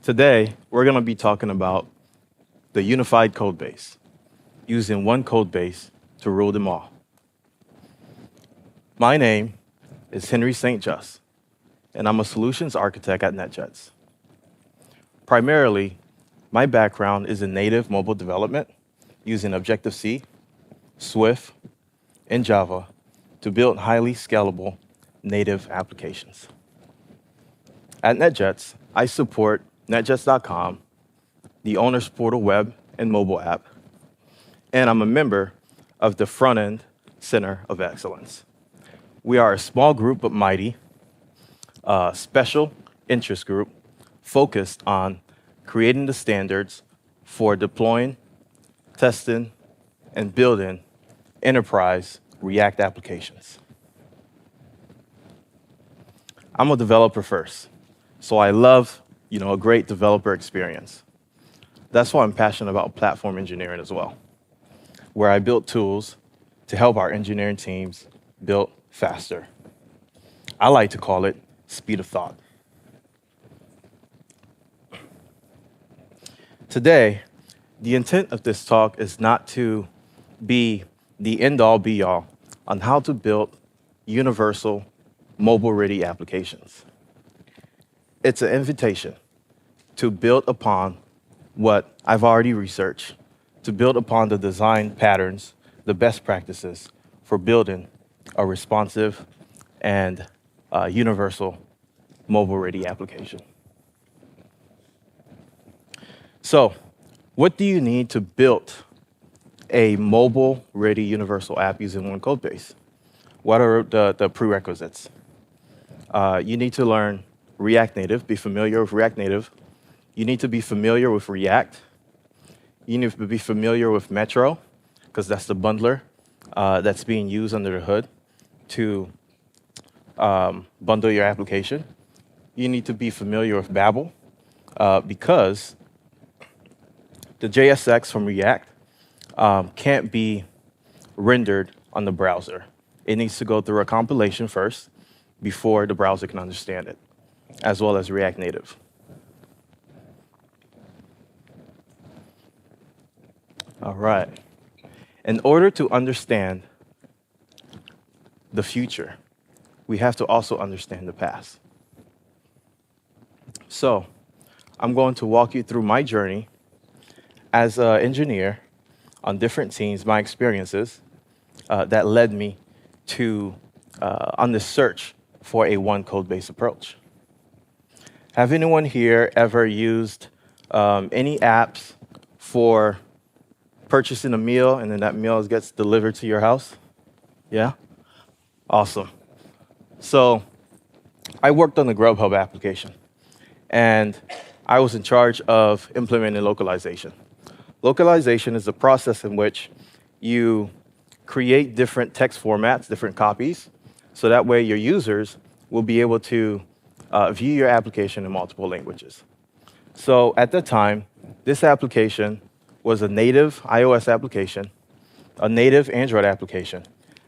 Today, we're going to be talking about the unified code base, using one code base to rule them all. My name is Henry Saint-Juste, and I'm a solutions architect at NetJets. Primarily, my background is in native mobile development using Objective-C, Swift, and Java to build highly scalable native applications. At NetJets, I support netjets.com, the Owner's Portal web and mobile app, and I'm a member of the Front-End Center of Excellence. We are a small group but mighty, special interest group focused on creating the standards for deploying, testing, and building enterprise React applications. I'm a developer first, so I love a great developer experience. That's why I'm passionate about platform engineering as well, where I build tools to help our engineering teams build faster. I like to call it speed of thought. Today, the intent of this talk is not to be the end-all be-all on how to build universal mobile-ready applications. It's an invitation to build upon what I've already researched, to build upon the design patterns, the best practices for building a responsive and universal mobile-ready application. So, what do you need to build a mobile-ready universal app using one code base? What are the prerequisites? You need to learn React Native, be familiar with React Native. You need to be familiar with React. You need to be familiar with Metro, because that's the bundler that's being used under the hood to bundle your application. You need to be familiar with Babel, because the JSX from React can't be rendered on the browser. It needs to go through a compilation first before the browser can understand it, as well as React Native. All right. In order to understand the future, we have to also understand the past. So, I'm going to walk you through my journey as an engineer on different teams, my experiences that led me to on this search for a one code base approach. Have anyone here ever used any apps for purchasing a meal and then that meal gets delivered to your house? Yeah? Awesome. So I worked on the Grubhub application, and I was in charge of implementing localization. Localization is the process in which you create different text formats, different copies, so that way your users will be able to view your application in multiple languages. So at the time, this application was a native iOS application, a native Android application,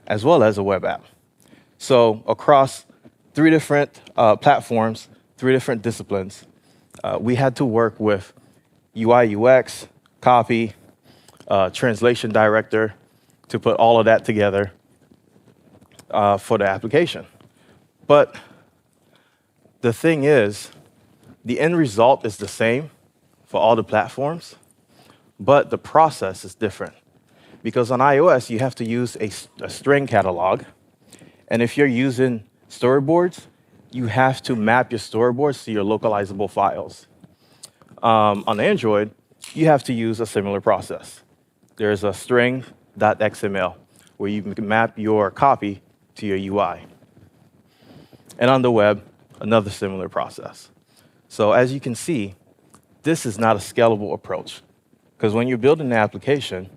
as well as a web app. So across 3 different platforms, 3 different disciplines, we had to work with UI, UX, copy, translation director to put all of that together for the application. But the thing is, the end result is the same for all the platforms, but the process is different. Because on iOS, you have to use a string catalog. And if you're using storyboards, you have to map your storyboards to your localizable files. On Android, you have to use a similar process. There's a string.xml where you can map your copy to your UI. And on the web, another similar process. So as you can see, this is not a scalable approach. Because when you're building an application,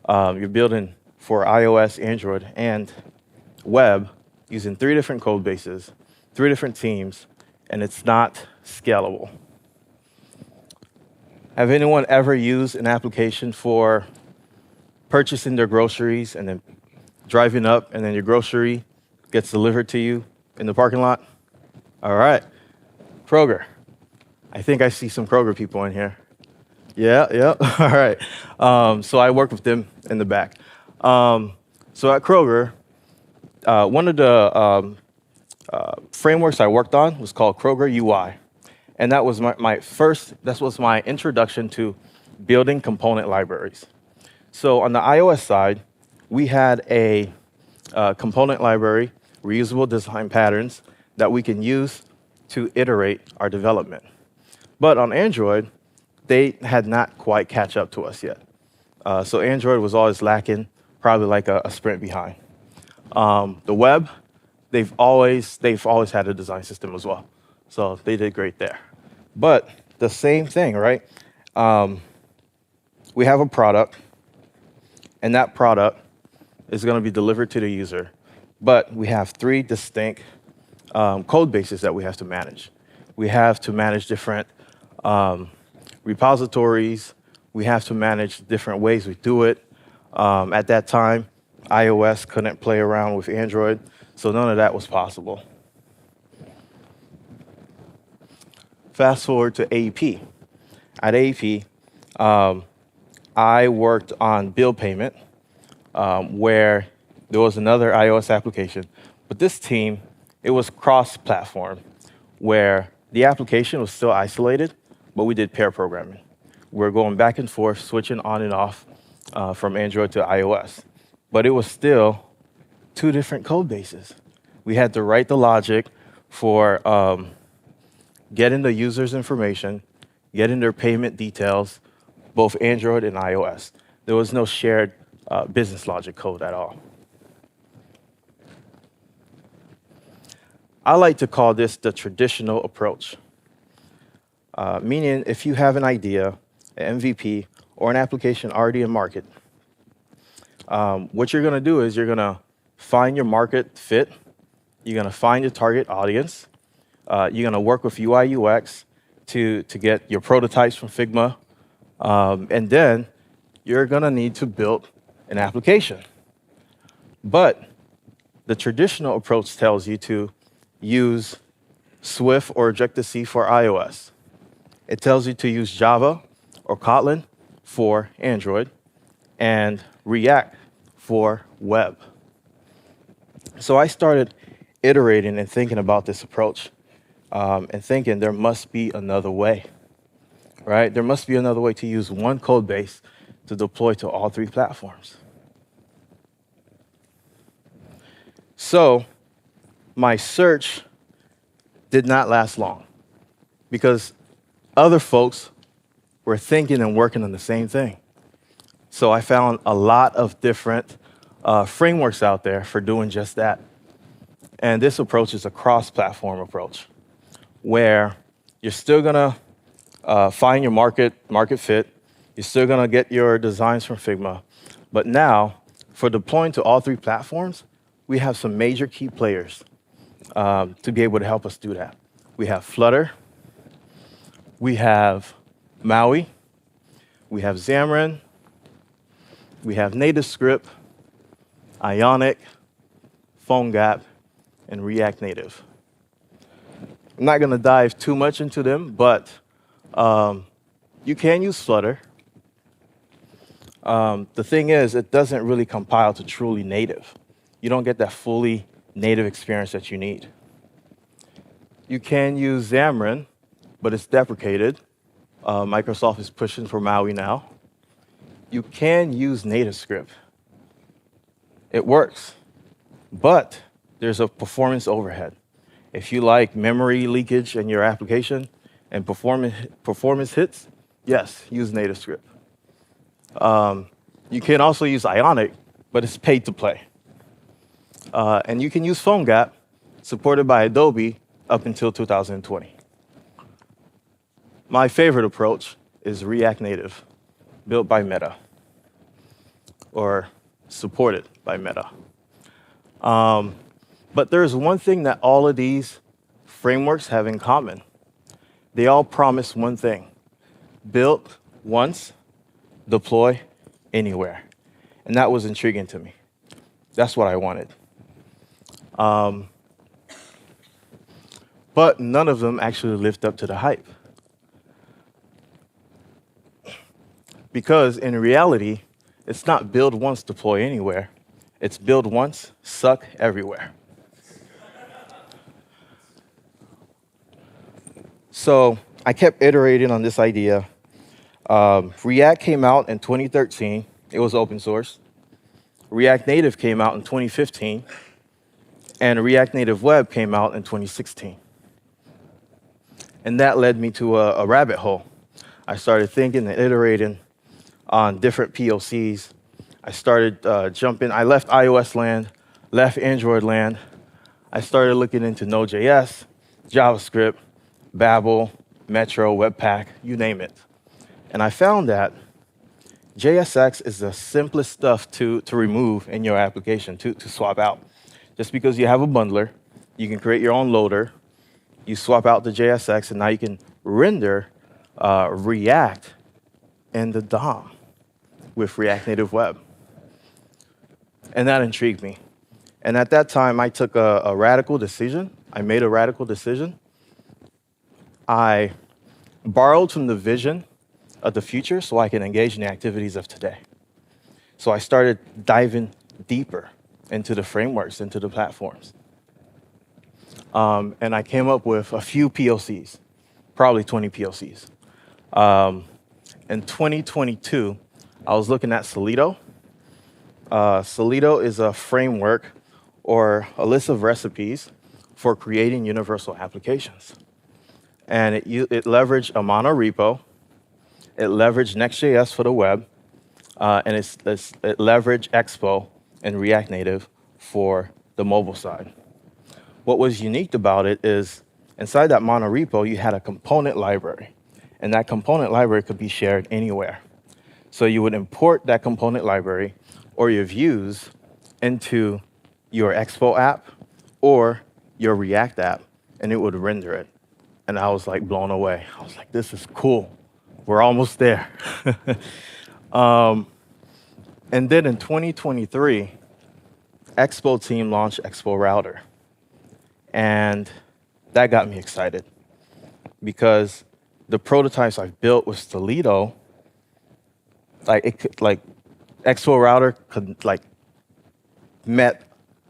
you're building for iOS, Android, and web using 3 different code bases, 3 different teams, and it's not scalable. Have anyone ever used an application for purchasing their groceries and then driving up and then your grocery gets delivered to you in the parking lot? All right. Kroger. I think I see some Kroger people in here. Yeah, yeah. All right. So I work with them in the back. So at Kroger, one of the frameworks I worked on was called Kroger UI. And that was that was my introduction to building component libraries. So on the iOS side, we had a component library, reusable design patterns that we can use to iterate our development. But on Android, they had not quite catch up to us yet. So Android was always lacking, probably like a sprint behind. The web, they've always had a design system as well. So they did great there. But the same thing, right? We have a product, and that product is going to be delivered to the user. But we have three distinct code bases that we have to manage. We have to manage different repositories. We have to manage different ways we do it. At that time, iOS couldn't play around with Android, so none of that was possible. Fast forward to AEP. At AEP, I worked on bill payment, where there was another iOS application. But this team, it was cross-platform, where the application was still isolated, but we did pair programming. We're going back and forth, switching on and off from Android to iOS. But it was still two different code bases. We had to write the logic for getting the user's information, getting their payment details, both Android and iOS. There was no shared business logic code at all. I like to call this the traditional approach, meaning if you have an idea, an MVP, or an application already in market, what you're going to do is you're going to find your market fit, you're going to find your target audience, you're going to work with UI UX to get your prototypes from Figma, and then you're going to need to build an application. But the traditional approach tells you to use Swift or Objective-C for iOS. It tells you to use Java or Kotlin for Android and React for web. So I started iterating and thinking about this approach and thinking there must be another way, right? There must be another way to use one code base to deploy to all three platforms. So my search did not last long because other folks were thinking and working on the same thing. So I found a lot of different frameworks out there for doing just that. And this approach is a cross-platform approach where you're still going to find your market fit. You're still going to get your designs from Figma. But now, for deploying to all three platforms, we have some major key players to be able to help us do that. We have Flutter. We have Maui. We have Xamarin. We have NativeScript, Ionic, PhoneGap, and React Native. I'm not going to dive too much into them, but you can use Flutter. The thing is, it doesn't really compile to truly native. You don't get that fully native experience that you need. You can use Xamarin, but it's deprecated. Microsoft is pushing for Maui now. You can use NativeScript. It works, but there's a performance overhead. If you like memory leakage in your application and performance hits, yes, use NativeScript. You can also use Ionic, but it's paid to play. And you can use PhoneGap, supported by Adobe, up until 2020. My favorite approach is React Native, built by Meta, or supported by Meta. But there's one thing that all of these frameworks have in common. They all promise one thing: build once, deploy anywhere. And that was intriguing to me. That's what I wanted. But none of them actually lived up to the hype. Because in reality, it's not build once, deploy anywhere. It's build once, suck everywhere. So I kept iterating on this idea. React came out in 2013. It was open source. React Native came out in 2015. And React Native Web came out in 2016. And that led me to a rabbit hole. I started thinking and iterating on different POCs. I started jumping. I left iOS land, left Android land. I started looking into Node.js, JavaScript, Babel, Metro, Webpack, you name it. And I found that JSX is the simplest stuff to remove in your application, to swap out. Just because you have a bundler, you can create your own loader, you swap out the JSX, and now you can render React in the DOM with React Native Web. And that intrigued me. And at that time, I took a radical decision. I made a radical decision. I borrowed from the vision of the future so I can engage in the activities of today. So I started diving deeper into the frameworks, into the platforms. And I came up with a few POCs, probably 20 POCs. In 2022, I was looking at Solito. Solito is a framework or a list of recipes for creating universal applications. And it leveraged a monorepo. It leveraged Next.js for the web. And it leveraged Expo and React Native for the mobile side. What was unique about it is inside that monorepo, you had a component library. And that component library could be shared anywhere. So you would import that component library or your views into your Expo app or your React app, and it would render it. And I was like blown away. I was like, this is cool. We're almost there. And then in 2023, Expo team launched Expo Router. And that got me excited because the prototypes I've built with Solito, Expo Router could met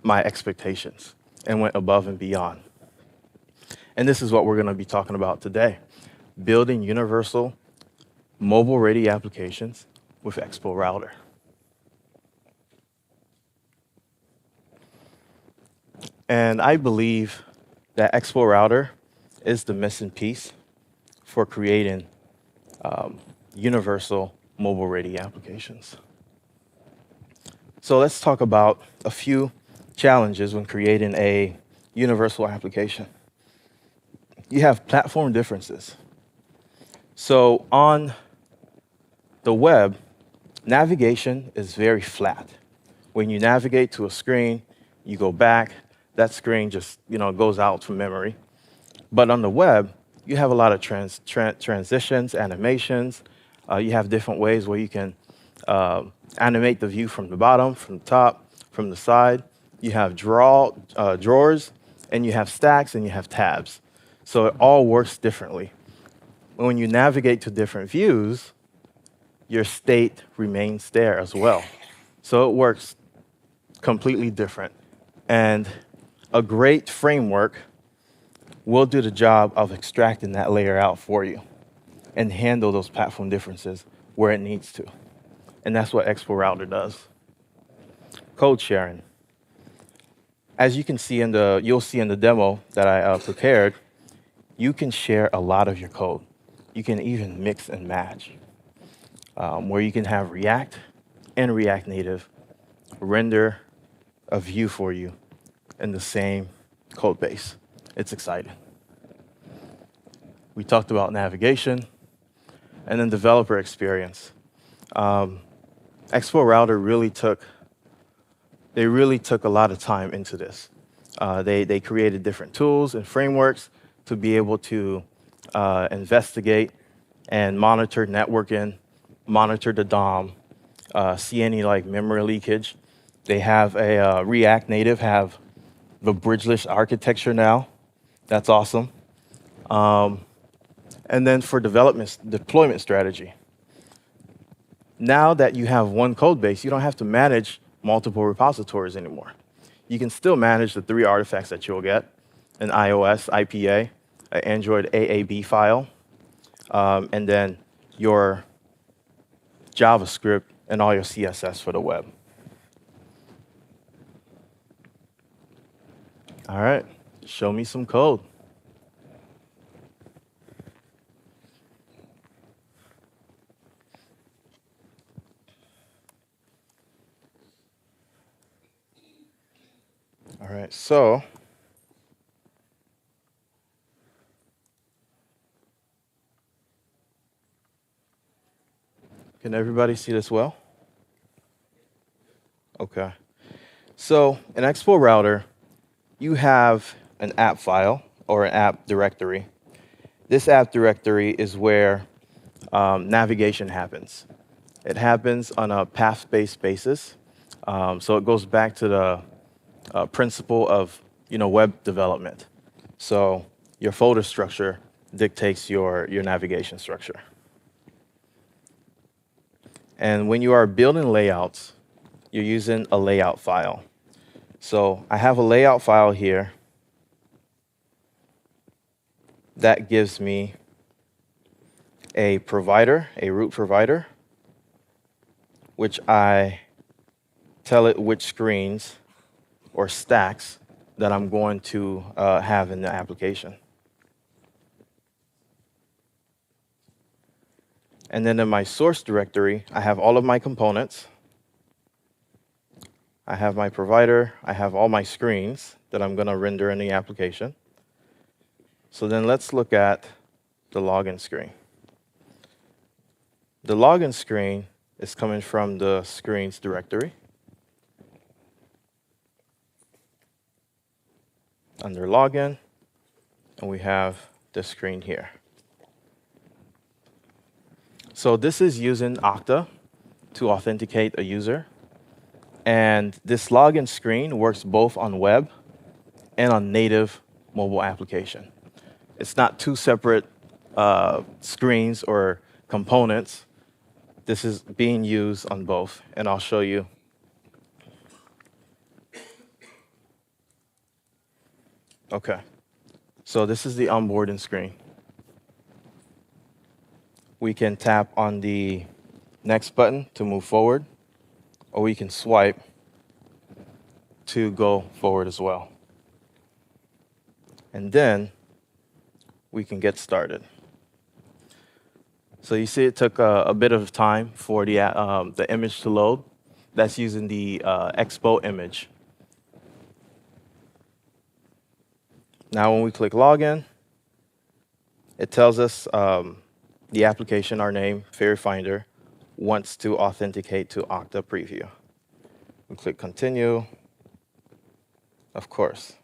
my expectations and went above and beyond. And this is what we're going to be talking about today: building universal mobile-ready applications with Expo Router. And I believe that Expo Router is the missing piece for creating universal mobile-ready applications. So let's talk about a few challenges when creating a universal application. You have platform differences. So on the web, navigation is very flat. When you navigate to a screen, you go back, that screen just goes out from memory. But on the web, you have a lot of transitions, animations. You have different ways where you can animate the view from the bottom, from the top, from the side. You have drawers, and you have stacks, and you have tabs. So it all works differently. When you navigate to different views, your state remains there as well. So it works completely different. And a great framework will do the job of extracting that layer out for you and handle those platform differences where it needs to. And that's what Expo Router does. Code sharing. As you can see you'll see in the demo that I prepared, you can share a lot of your code. You can even mix and match, where you can have React and React Native render a view for you in the same code base. It's exciting. We talked about navigation and then developer experience. Expo Router really took a lot of time into this. They created different tools and frameworks to be able to investigate and monitor networking, monitor the DOM, see any memory leakage. They have a React Native have the bridgeless architecture now. That's awesome. And then for deployment strategy, Now that you have one code base, you don't have to manage multiple repositories anymore. You can still manage the 3 artifacts that you'll get: an iOS IPA, an Android AAB file, and then your JavaScript and all your CSS for the web. All right, show me some code. All right, so can everybody see this well? Okay. So in Expo Router, you have an app file or an app directory. This app directory is where navigation happens. It happens on a path-based basis. So it goes back to the principle of web development. So your folder structure dictates your navigation structure. And when you are building layouts, you're using a layout file. So I have a layout file here that gives me a provider, a root provider, which I tell it which screens or stacks that I'm going to have in the application. And then in my source directory, I have all of my components. I have my provider. I have all my screens that I'm going to render in the application. So then let's look at the login screen. The login screen is coming from the screens directory. Under login, and we have this screen here. So this is using Okta to authenticate a user. And this login screen works both on web and on native mobile application. It's not two separate screens or components. This is being used on both, and I'll show you. Okay, so this is the onboarding screen. We can tap on the next button to move forward, or we can swipe to go forward as well. And then we can get started. So you see it took a bit of time for the image to load. That's using the Expo image. Now when we click login, it tells us the application, our name, Fairy Finder, wants to authenticate to Okta Preview. We click continue, of course.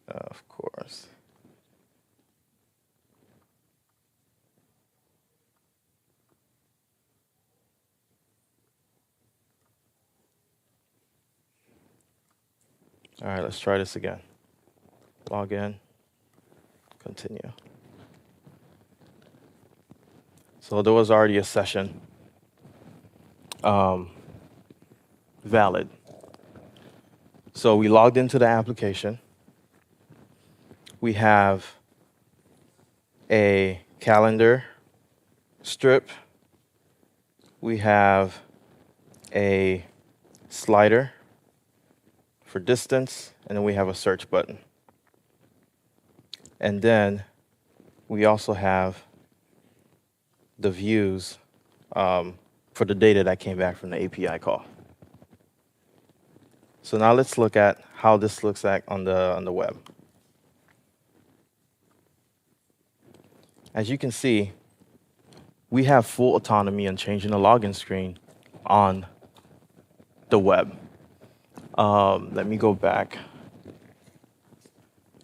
Of course. All right, let's try this again. Log in, continue. So there was already a session valid. So we logged into the application. We have a calendar strip. We have a slider for distance, and then we have a search button. And then we also have the views for the data that came back from the API call. So now let's look at how this looks like on the web. As you can see, we have full autonomy in changing the login screen on the web. Let me go back.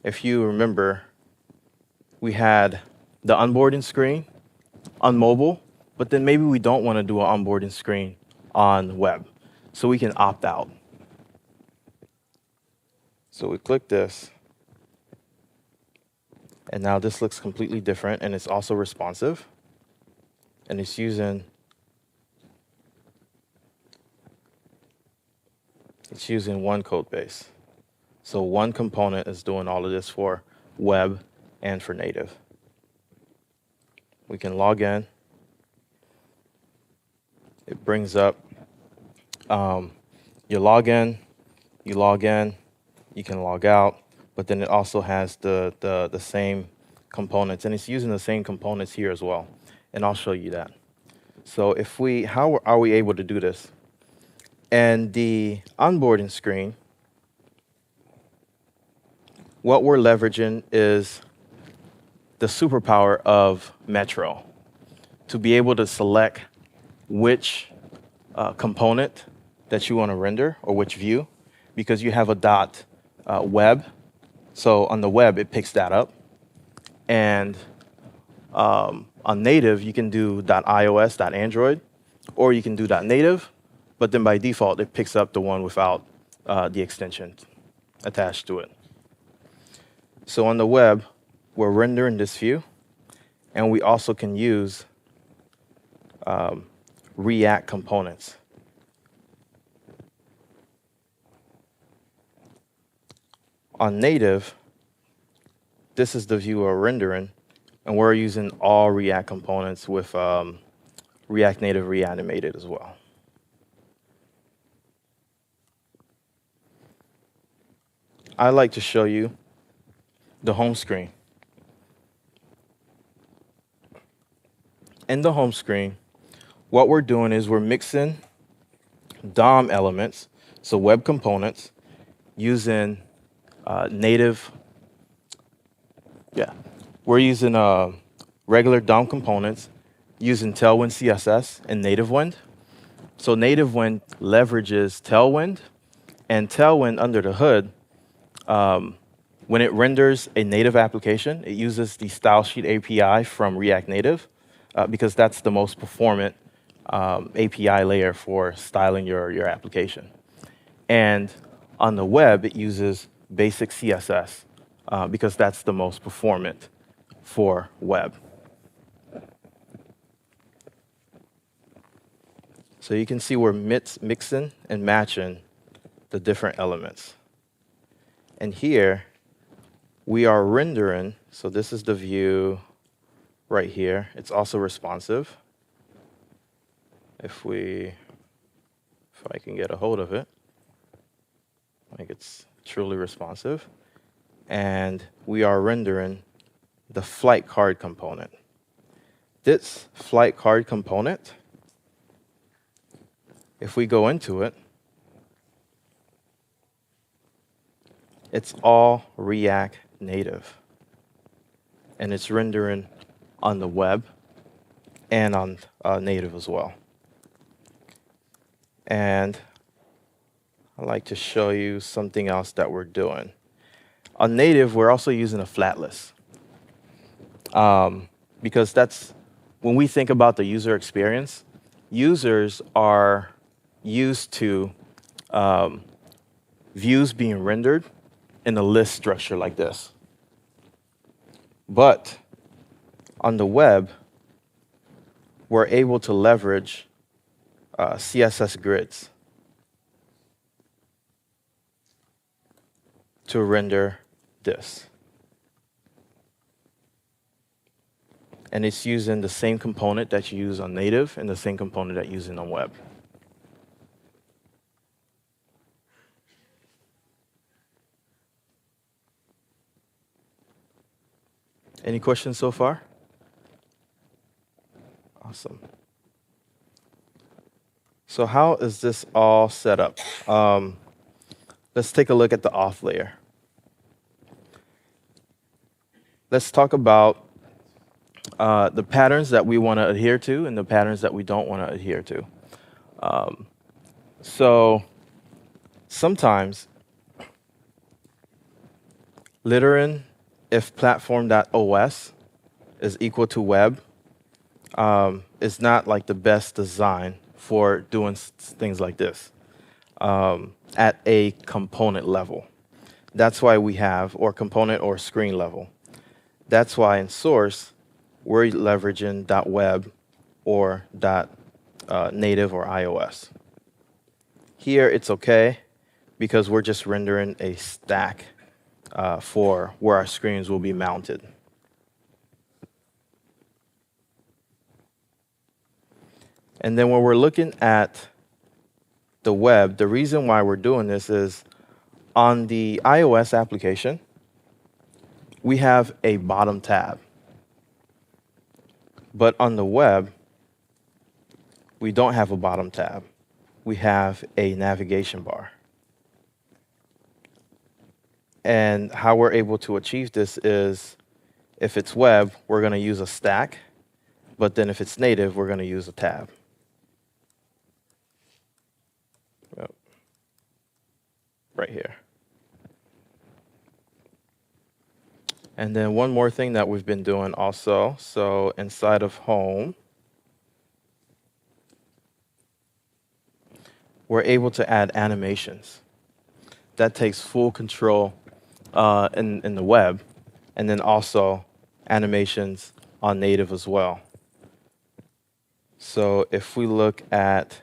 If you remember, we had the onboarding screen on mobile, but then maybe we don't want to do an onboarding screen on web, so we can opt out. So we click this, and now this looks completely different, and it's also responsive. and it's using one code base. So one component is doing all of this for web and for native. We can log in. It brings up you log in, you can log out, but then it also has the same components, and it's using the same components here as well. And I'll show you that. So how are we able to do this? And the onboarding screen, what we're leveraging is the superpower of Metro to be able to select which component that you want to render or which view, because you have a dot web. So on the web, it picks that up. And on native, you can do .ios, .android, or you can do .native, but then by default, it picks up the one without the extension attached to it. So on the web, we're rendering this view, and we also can use React components. On native, this is the view we're rendering, and we're using all React components with React Native Reanimated as well. I'd like to show you the home screen. In the home screen, what we're doing is we're mixing DOM elements, so web components, using native. We're using regular DOM components, using Tailwind CSS and Native Wind. So Native Wind leverages Tailwind, and Tailwind under the hood, when it renders a native application, it uses the Style Sheet API from React Native, because that's the most performant API layer for styling your application. And on the web, it uses basic CSS, because that's the most performant for web. So you can see we're mixing and matching the different elements. And here, we are rendering, so this is the view right here. It's also responsive. If I can get a hold of it, like it's truly responsive. And we are rendering the flight card component. This flight card component, if we go into it, it's all React Native. And it's rendering on the web and on native as well. And I'd like to show you something else that we're doing. On native, we're also using a flat list. Because that's, when we think about the user experience, users are used to views being rendered in a list structure like this. But on the web, we're able to leverage CSS grids to render this. And it's using the same component that you use on native and the same component that you use on web. Any questions so far? Awesome. So how is this all set up? Let's take a look at the auth layer. Let's talk about the patterns that we want to adhere to and the patterns that we don't want to adhere to. So sometimes littering if platform.os is equal to web is not like the best design for doing things like this at a component level. That's why we have, or component or screen level. That's why in source, we're leveraging .web or .native or iOS. Here it's okay because we're just rendering a stack for where our screens will be mounted. And then when we're looking at the web, the reason why we're doing this is on the iOS application, we have a bottom tab. But on the web, we don't have a bottom tab. We have a navigation bar. And how we're able to achieve this is if it's web, we're going to use a stack. But then if it's native, we're going to use a tab. Yep. Right here. And then one more thing that we've been doing also. So inside of home, we're able to add animations. That takes full control in the web, and then also animations on native as well. So if we look at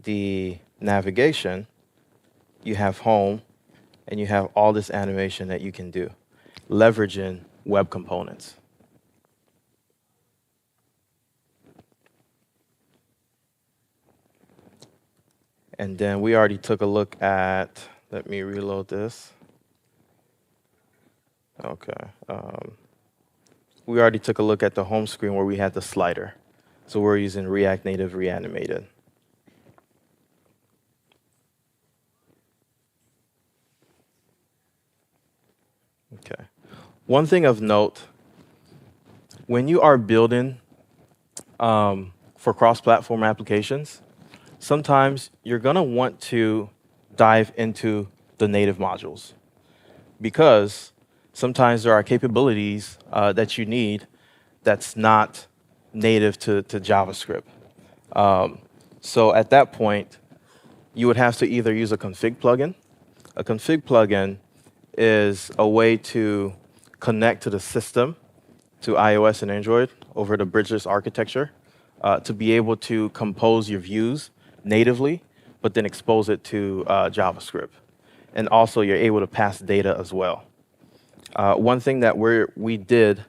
the navigation, you have home, and you have all this animation that you can do, leveraging web components. And then we already took a look at, let me reload this. Okay. We already took a look at the home screen where we had the slider. So we're using React Native Reanimated. Okay. One thing of note, when you are building for cross-platform applications, sometimes you're going to want to dive into the native modules because sometimes there are capabilities that you need that's not native to JavaScript. So at that point, you would have to either use a config plugin. A config plugin is a way to connect to the system, to iOS and Android over the bridgeless architecture, to be able to compose your views natively, but then expose it to JavaScript. And also, you're able to pass data as well. One thing that we did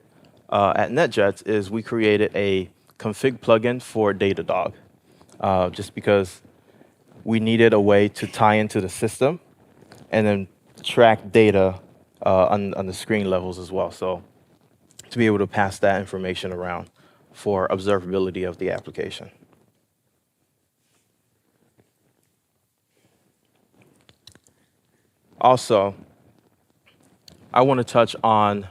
at NetJets is we created a config plugin for Datadog, just because we needed a way to tie into the system and then track data on the screen levels as well. So to be able to pass that information around for observability of the application. Also, I want to touch on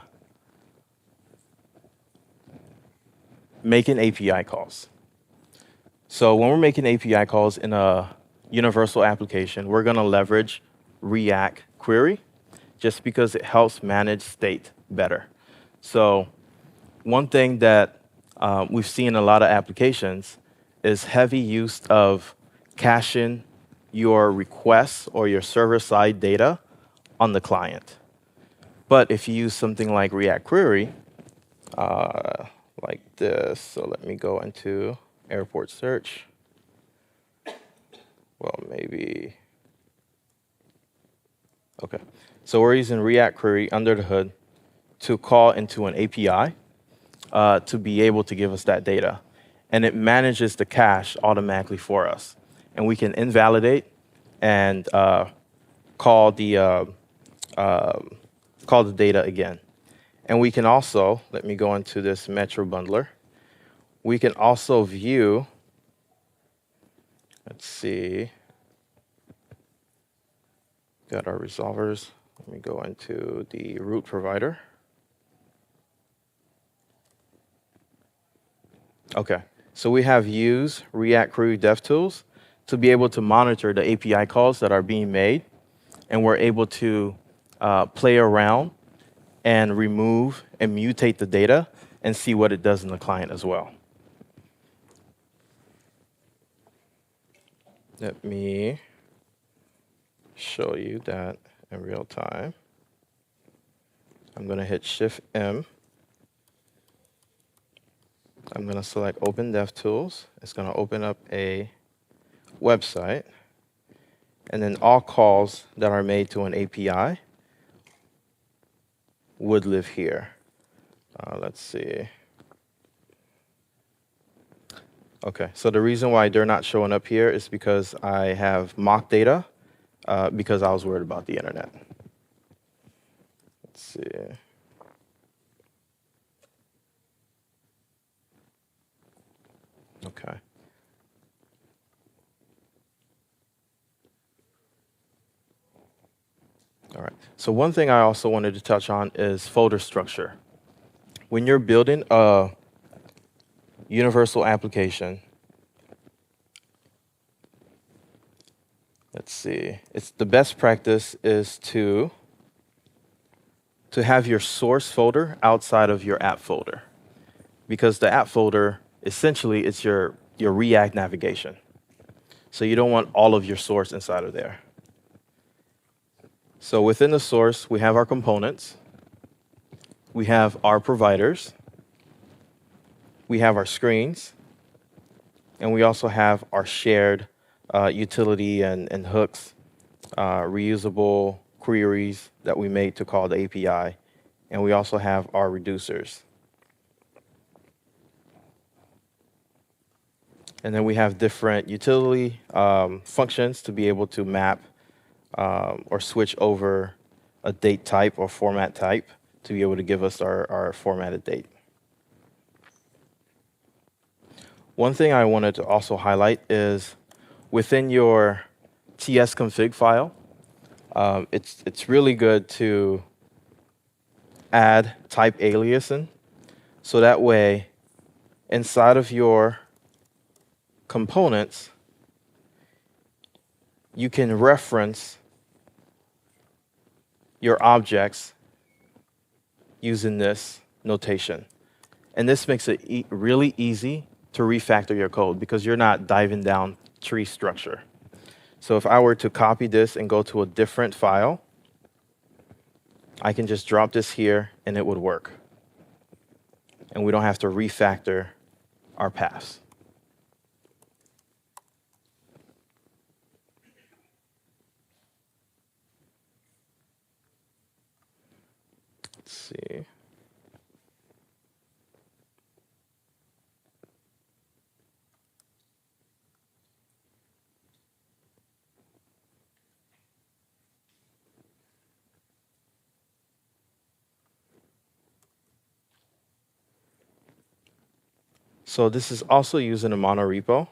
making API calls. So when we're making API calls in a universal application, we're going to leverage React Query just because it helps manage state better. So one thing that we've seen in a lot of applications is heavy use of caching your requests or your server-side data on the client. But if you use something like React Query, like this, so let me go into airport search. Well, maybe, okay. So we're using React Query under the hood to call into an API to be able to give us that data. And it manages the cache automatically for us. And we can invalidate and call the data again. And we can also, let me go into this Metro bundler. We can also view, let's see, got our resolvers. Let me go into the root provider. Okay, so we have use React Query DevTools to be able to monitor the API calls that are being made, and we're able to play around and remove and mutate the data and see what it does in the client as well. Let me show you that in real time. I'm going to hit Shift-M. I'm I'm going to select Open DevTools. It's going to open up a website. And then all calls that are made to an API would live here. Let's see. OK, so the reason why they're not showing up here is because I have mock data because I was worried about the internet. Let's see. OK. All right. So one thing I also wanted to touch on is folder structure. When you're building a universal application, let's see, it's the best practice is to have your source folder outside of your app folder, because the app folder essentially it's your React navigation. So you don't want all of your source inside of there. So within the source, we have our components, we have our providers, we have our screens, and we also have our shared utility and hooks, reusable queries that we made to call the API, and we also have our reducers. And then we have different utility functions to be able to map or switch over a date type or format type to be able to give us our formatted date. One thing I wanted to also highlight is within your tsconfig file, it's really good to add type aliasing. So that way, inside of your components, you can reference your objects using this notation. And this makes it really easy to refactor your code because you're not diving down tree structure. So if I were to copy this and go to a different file, I can just drop this here and it would work. And we don't have to refactor our paths. Let's see. So this is also using a monorepo.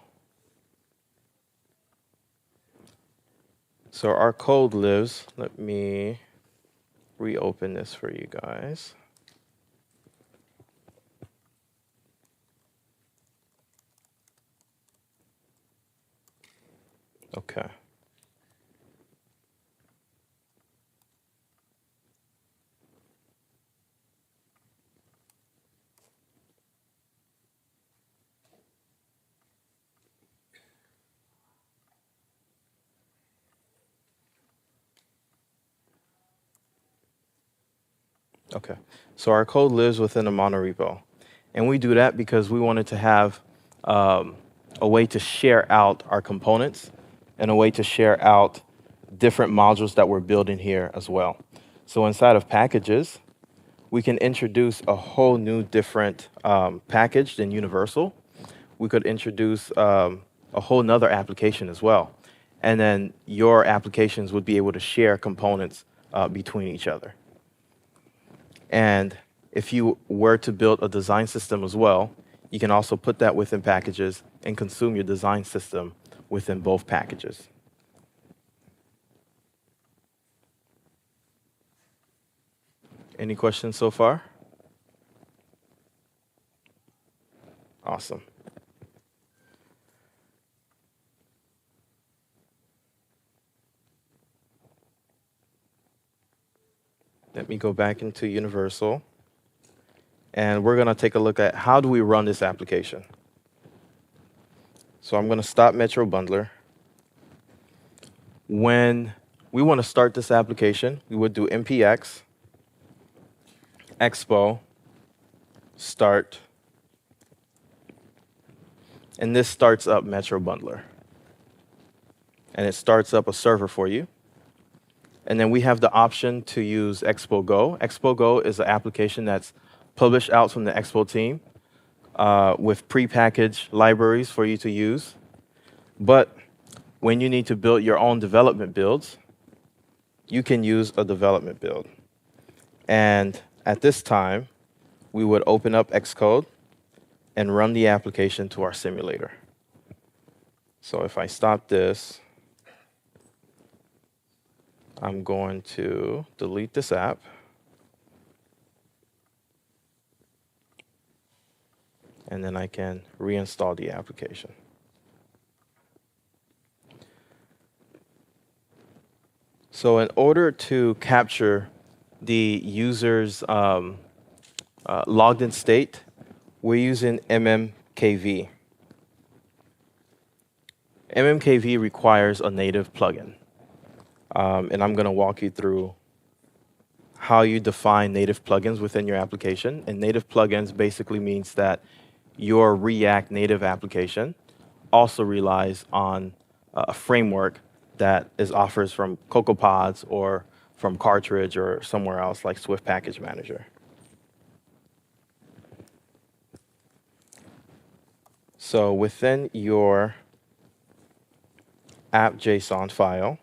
So our code lives. Let me reopen this for you guys. OK. OK, so our code lives within a monorepo. And we do that because we wanted to have a way to share out our components and a way to share out different modules that we're building here as well. So inside of packages, we can introduce a whole new different package than universal. We could introduce a whole nother application as well. And then your applications would be able to share components between each other. And if you were to build a design system as well, you can also put that within packages and consume your design system within both packages. Any questions so far? Awesome. Let me go back into Universal. And we're going to take a look at how do we run this application. So I'm going to stop Metro Bundler. When we want to start this application, we would do npx expo start And this starts up Metro Bundler. And it starts up a server for you. And then we have the option to use Expo Go. Expo Go is an application that's published out from the Expo team with prepackaged libraries for you to use. But when you need to build your own development builds, you can use a development build. And at this time, we would open up Xcode and run the application to our simulator. So if I stop this, I'm going to delete this app. And then I can reinstall the application. So in order to capture the user's logged in state, we're using MMKV. MMKV requires a native plugin. And I'm going to walk you through how you define native plugins within your application. And native plugins basically means that your React Native application also relies on a framework that is offers from CocoaPods or from Cartridge or somewhere else like Swift Package Manager. So within your app.json file,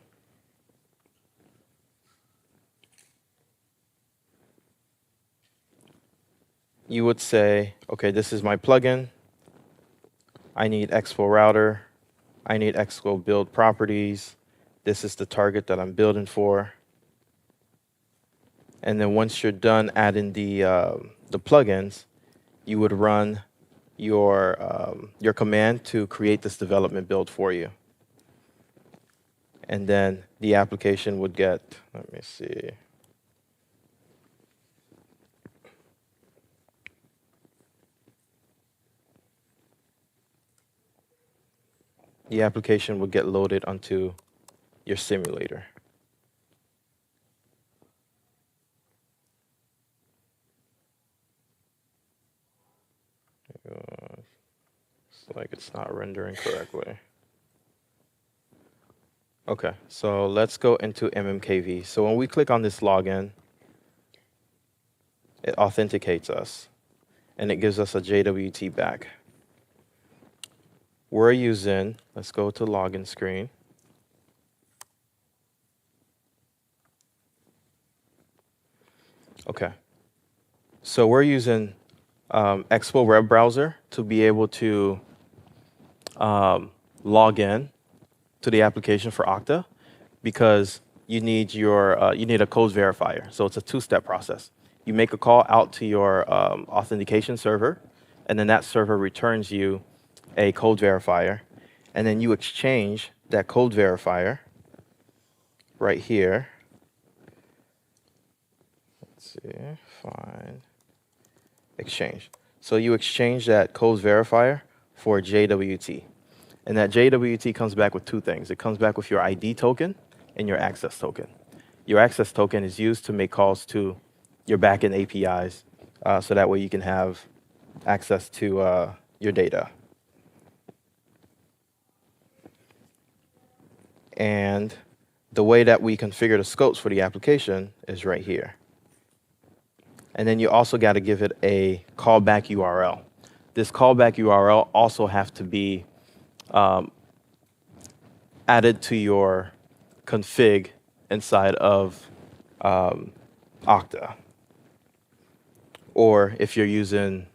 you would say, okay, this is my plugin. I need Expo router. I need Expo build properties. This is the target that I'm building for. And then once you're done adding the plugins, you would run your command to create this development build for you. And then the application would get, let me see. The application would get loaded onto your simulator. It's like it's not rendering correctly. Okay, so let's go into MMKV. So when we click on this login, it authenticates us, and it gives us a JWT back. We're using, let's go to login screen. Okay, so we're using Expo web browser to be able to log in to the application for Okta, because you need a code verifier. So it's a two-step process. You make a call out to your authentication server, and then that server returns you a code verifier, and then you exchange that code verifier right here. Let's see, find exchange. So you exchange that code verifier for JWT. And that JWT comes back with two things. It comes back with your ID token and your access token. Your access token is used to make calls to your backend APIs, so that way you can have access to your data. And the way that we configure the scopes for the application is right here. And then you also got to give it a callback URL. This callback URL also has to be added to your config inside of Okta. Or if you're using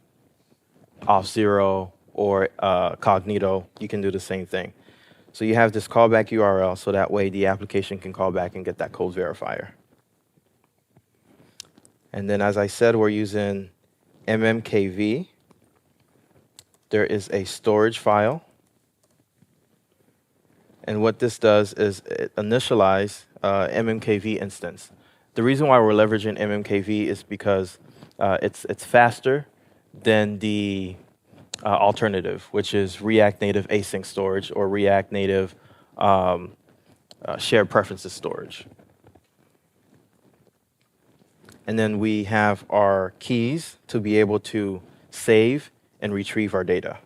Auth0 or Cognito, you can do the same thing. So you have this callback URL, so that way the application can call back and get that code verifier. And then, as I said, we're using MMKV. There is a storage file. And what this does is it initializes MMKV instance. The reason why we're leveraging MMKV is because it's faster than the alternative, which is React Native async storage or React Native shared preferences storage. And then we have our keys to be able to save and retrieve our data.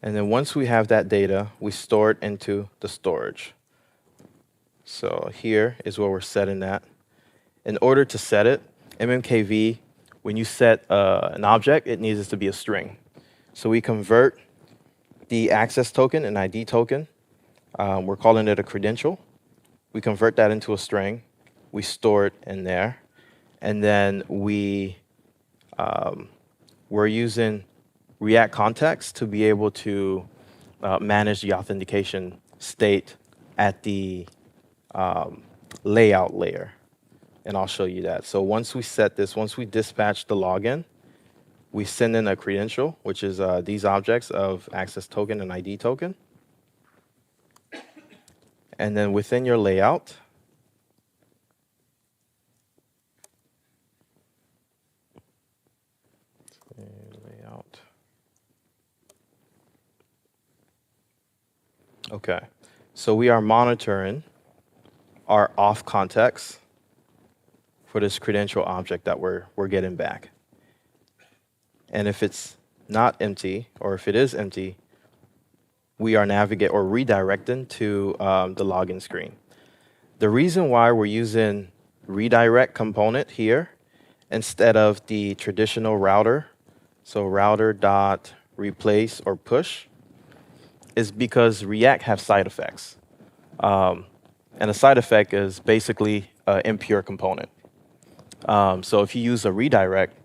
And then once we have that data, we store it into the storage. So here is where we're setting that. In order to set it, MMKV, when you set an object, it needs it to be a string. So we convert the access token, an ID token. We're calling it a credential. We convert that into a string. We store it in there. And then we're using React context to be able to manage the authentication state at the layout layer. And I'll show you that. So once we set this, once we dispatch the login, we send in a credential, which is these objects of access token and ID token. And then within your layout, okay, so we are monitoring our auth context for this credential object that we're getting back. And if it's not empty, or if it is empty, we are redirecting to the login screen. The reason why we're using redirect component here instead of the traditional router, so router dot replace or push, is because React has side effects. And a side effect is basically an impure component. So if you use a redirect,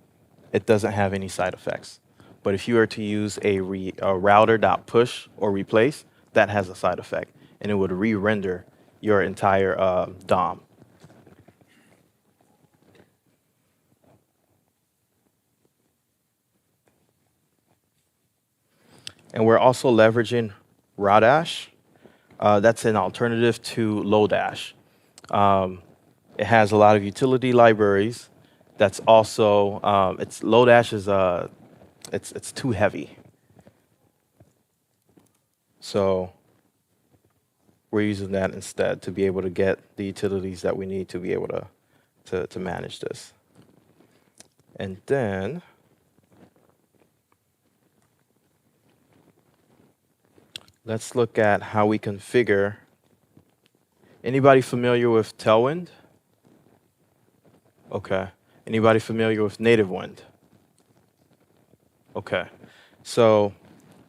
it doesn't have any side effects. But if you were to use a router.push or replace, that has a side effect, and it would re-render your entire DOM. And we're also leveraging Radash. That's an alternative to Lodash. It has a lot of utility libraries. That's also, Lodash is it's too heavy. So we're using that instead to be able to get the utilities that we need to be able to manage this. And then let's look at how we configure. Anybody familiar with Tailwind? Okay. Anybody familiar with Native Wind? Okay. So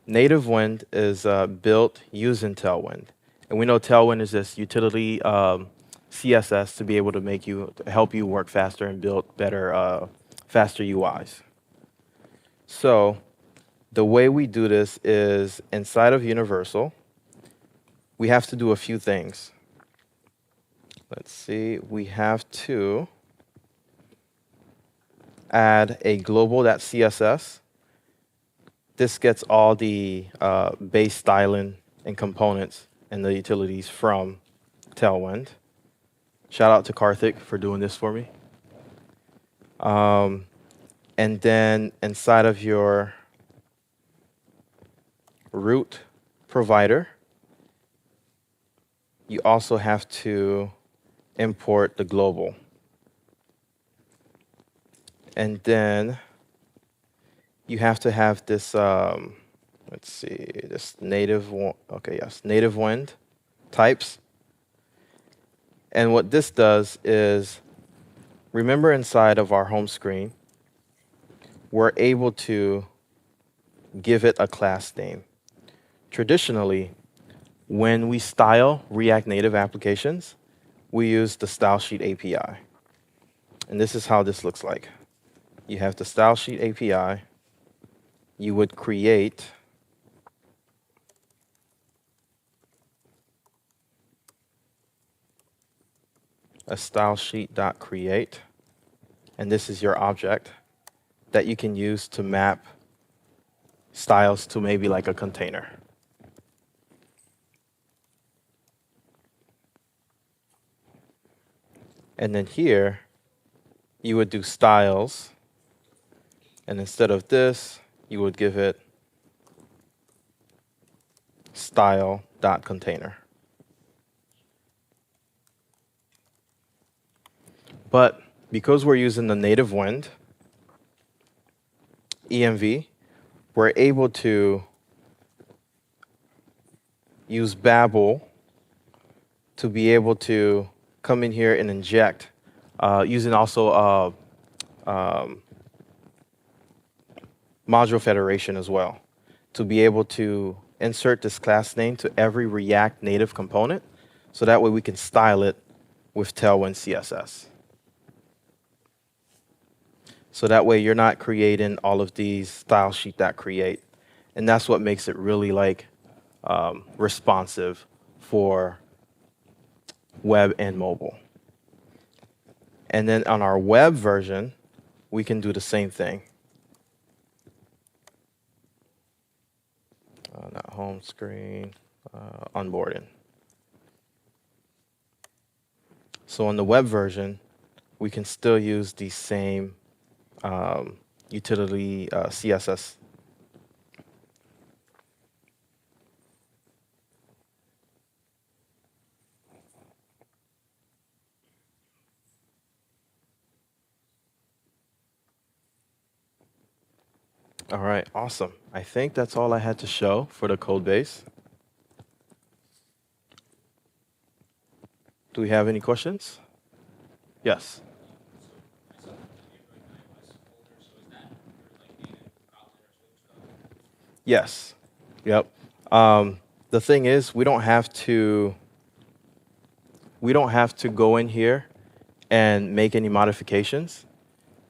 Native Wind is built using Tailwind. And we know Tailwind is this utility CSS to be able to help you work faster and build better, faster UIs. So the way we do this is inside of Universal, we have to do a few things. Let's see, we have to add a global.css. This gets all the base styling and components and the utilities from Tailwind. Shout out to Karthik for doing this for me. And then inside of your root provider, you also have to import the global. And then you have to have this, let's see, this native wind types. And what this does is, remember inside of our home screen, we're able to give it a class name. Traditionally, when we style React Native applications, we use the Style Sheet API. And this is how this looks like. You have the Style Sheet API. You would create a style sheet.create, and this is your object that you can use to map styles to maybe like a container. And then here, you would do styles, and instead of this, you would give it style.container. But because we're using the native wind env, we're able to use Babel to be able to come in here and inject, using also module federation as well, to be able to insert this class name to every React Native component, so that way we can style it with Tailwind CSS. So that way you're not creating all of these style sheet.create. And that's what makes it really like responsive for web and mobile. And then on our web version, we can do the same thing. Not home screen, onboarding. So on the web version, we can still use the same utility CSS. All right, awesome. I think that's all I had to show for the code base. Do we have any questions? Yes. Yes. Yep. The thing is, we don't have to go in here and make any modifications.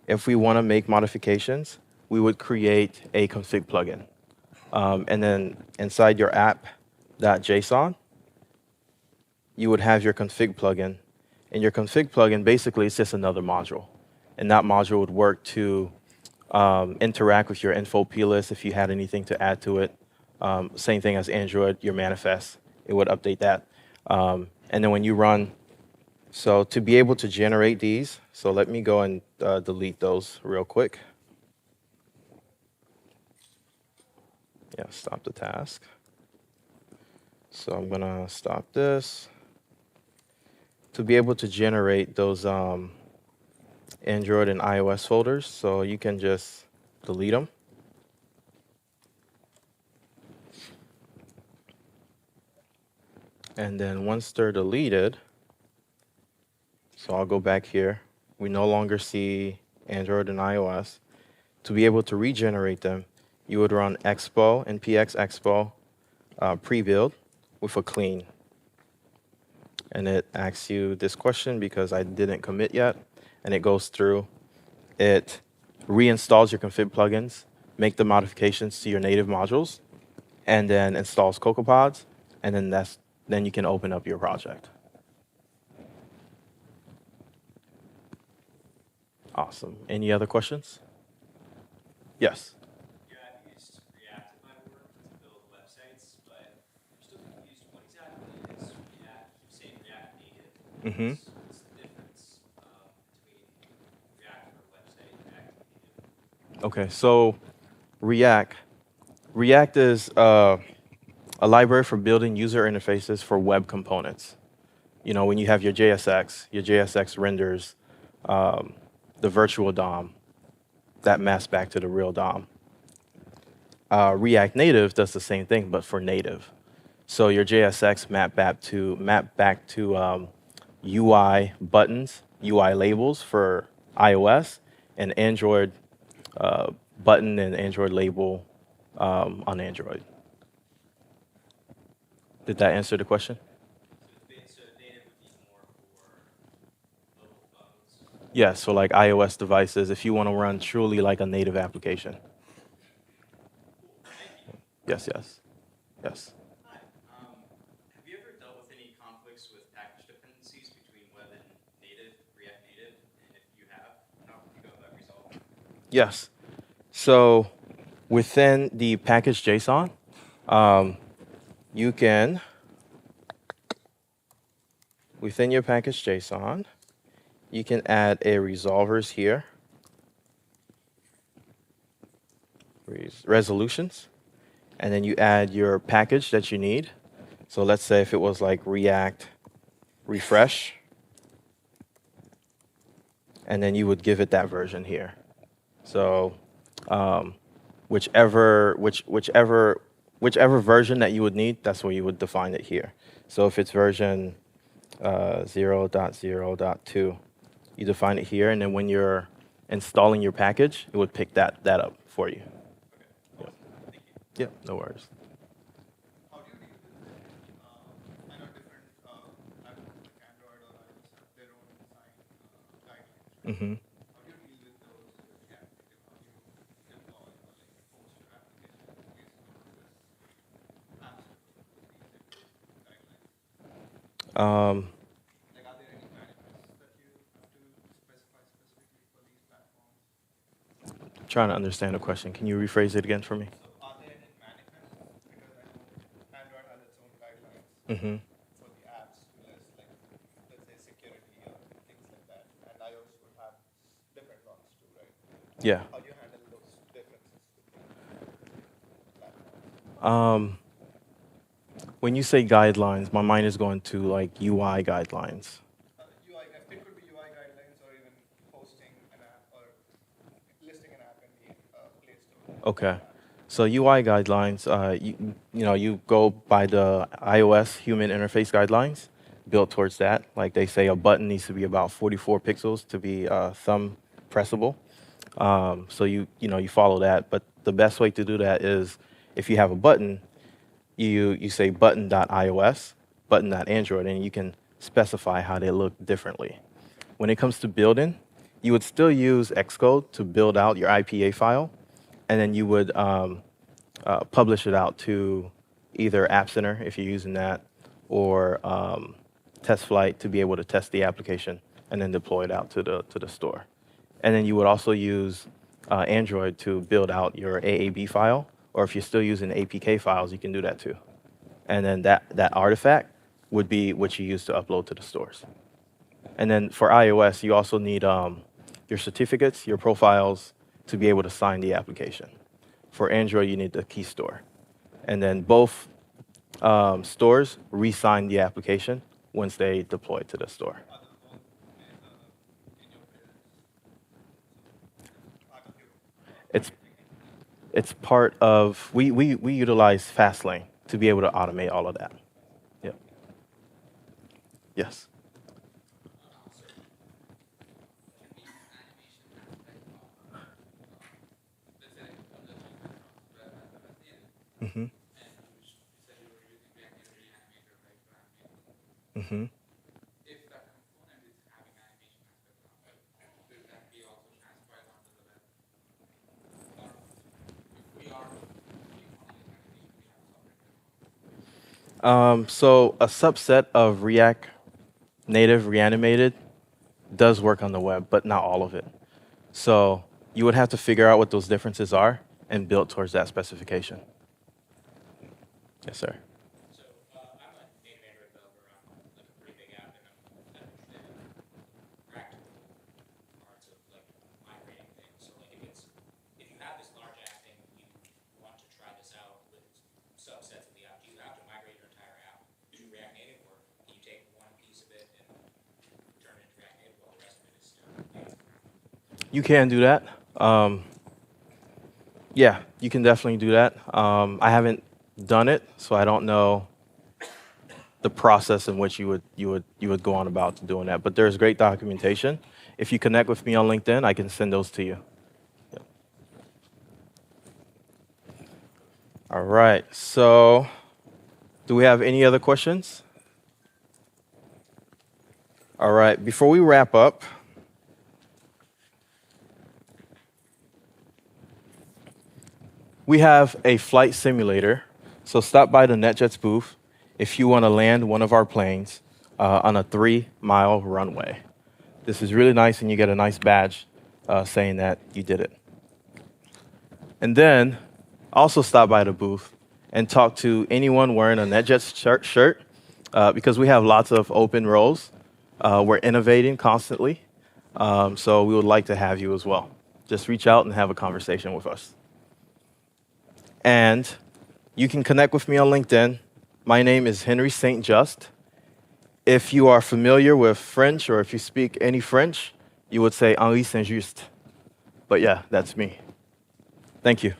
If we want to make modifications, we would create a config plugin. And then inside your app.json, you would have your config plugin. And your config plugin, basically, is just another module. And that module would work to interact with your info plist if you had anything to add to it. Same thing as Android, your manifest, it would update that. And then when you run, so to be able to generate these, so let me go and delete those real quick. Yeah, stop the task. So I'm gonna stop this. To be able to generate those Android and iOS folders, so you can just delete them. And then once they're deleted, so I'll go back here. We no longer see Android and iOS. To be able to regenerate them, you would run expo and px expo pre-build with a clean. And it asks you this question because I didn't commit yet. And it goes through. It reinstalls your config plugins, make the modifications to your native modules, and then installs CocoaPods. And then you can open up your project. Awesome. Any other questions? Yes. Yeah, I've used React in my work to build websites, but I'm still confused. What exactly is React? You say React Native. Mm-hmm. What's the difference between React for a website and React Native? Okay, so React is a library for building user interfaces for web components. You know, when you have your JSX renders the virtual DOM that maps back to the real DOM. React Native does the same thing, but for native. So your JSX map back to UI buttons, UI labels for iOS, and Android button and Android label on Android. Did that answer the question? So native would be more for mobile phones. Yeah, so like iOS devices, if you want to run truly like a native application. Cool. Thank you. Yes, yes, yes. Hi. Have you ever dealt with any conflicts with package dependencies between web and native, React Native? And if you have, how would you go about resolving? Yes. So within the package JSON, you can, within your package JSON, you can add a resolvers here, resolutions, and then you add your package that you need. So let's say if it was like React refresh, and then you would give it that version here. So whichever whichever version that you would need, that's where you would define it here. So if it's version 0.0.2, you define it here, and then when you're installing your package, it would pick that up for you. Okay. Awesome. Thank you. Yeah, no worries. How do you deal with it? I know different platforms like Android or iOS have their own design guidelines. Right? Hmm. How do you deal with those with React Native? How do you deploy or like host your application based on this apps with these different guidelines? Um, Like, are there any manifests that you have to specify specifically for these platforms? Trying to understand the question. Can you rephrase it again for me? So, are there any manifests? Because I know Android has its own guidelines Hmm. for the apps to list, like, let's say security or things like that. And iOS would have different ones too, right? Yeah. How do you handle those differences between platforms? Um, when you say guidelines, my mind is going to like UI guidelines. It could be UI guidelines or even hosting an app or listing an app in the Play Store. Okay. So UI guidelines, you go by the iOS human interface guidelines, built towards that. Like they say, a button needs to be about 44 pixels to be thumb pressable. So you follow that. But the best way to do that is if you have a button, you say button.iOS, button.android, and you can specify how they look differently. When it comes to building, you would still use Xcode to build out your IPA file, and then you would publish it out to either App Center if you're using that, or TestFlight to be able to test the application and then deploy it out to the store. And then you would also use Android to build out your AAB file, or if you're still using APK files, you can do that too. And then that artifact would be what you use to upload to the stores. And then for iOS, you also need your certificates, your profiles to be able to sign the application. For Android, you need the key store. And then both stores re-sign the application once they deploy to the store. Are those both in your builds? So, part of your It's project? it's part of we utilize Fastlane to be able to automate all of that. Yeah. Yes. Mm-hmm. Mm-hmm. So a subset of React Native reanimated does work on the web, but not all of it. So you would have to figure out what those differences are and build towards that specification. Yes, sir. So I'm a native Android developer on like a pretty big app, and I'm interested in practical parts of like migrating things. So like if you have this large app and you want to try this out with subsets of the app, do you have to migrate your entire app to React Native, or can you take one piece of it and turn it into React Native while the rest of it is still native? You can do that. Yeah, you can definitely do that. I haven't done it, so I don't know the process in which you would go on about doing that. But there's great documentation. If you connect with me on LinkedIn, I can send those to you. Yep. All right. So, do we have any other questions? All right. Before we wrap up, we have a flight simulator. So stop by the NetJets booth if you want to land one of our planes on a 3-mile runway. This is really nice, and you get a nice badge saying that you did it. And then also stop by the booth and talk to anyone wearing a NetJets shirt because we have lots of open roles. We're innovating constantly, so we would like to have you as well. Just reach out and have a conversation with us. And you can connect with me on LinkedIn. My name is Henry Saint-Juste. If you are familiar with French, or if you speak any French, you would say Henri Saint-Juste. But yeah, that's me. Thank you.